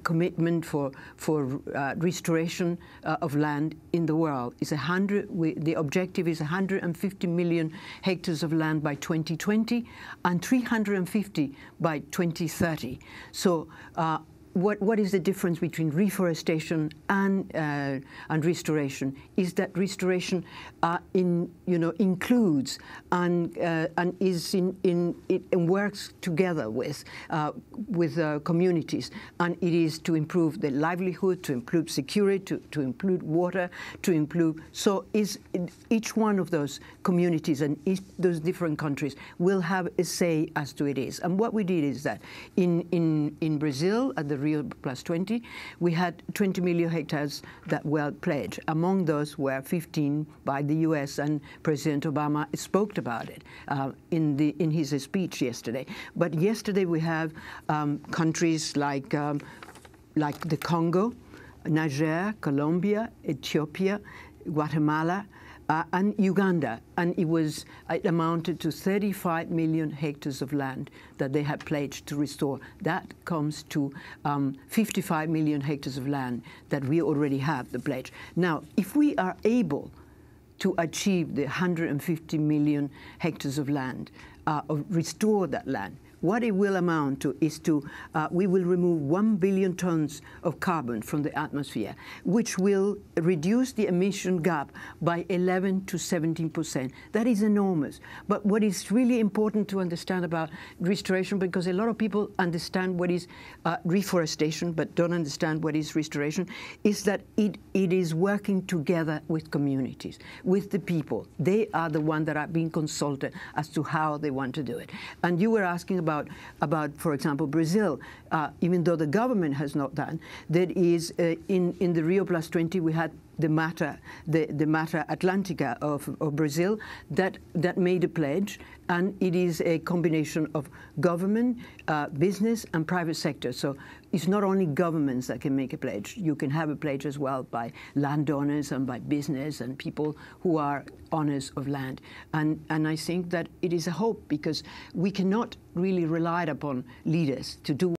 commitment for restoration of land in the world. It's the objective is 150 million hectares of land by 2020 and 350 by 2030. So what is the difference between reforestation and restoration? Is that restoration includes and is and works together with communities, and it is to improve the livelihood, to improve security, to improve water, to improve. So each one of those communities and those different countries will have a say as to it is. And what we did is that in Brazil at the Rio +20, we had 20 million hectares that were pledged. Among those were 15 by the US, and President Obama spoke about it in his speech yesterday. But yesterday we have countries like the Congo, Niger, Colombia, Ethiopia, Guatemala, and Uganda, and it amounted to 35 million hectares of land that they had pledged to restore. That comes to 55 million hectares of land that we already have the pledge. Now, if we are able to achieve the 150 million hectares of land, restore that land, what it will amount to is we will remove 1 billion tons of carbon from the atmosphere, which will reduce the emission gap by 11 to 17%. That is enormous. But what is really important to understand about restoration, because a lot of people understand what is reforestation but don't understand what is restoration, is that it is working together with communities, with the people. They are the ones that are being consulted as to how they want to do it. And you were asking about, for example, Brazil, even though the government has not done, that is in the Rio +20 we had the Mata Atlântica of Brazil that made a pledge, and it is a combination of government, business, and private sector. So it's not only governments that can make a pledge. You can have a pledge as well by landowners and by business and people who are owners of land. And I think that it is a hope, because we cannot really rely upon leaders to do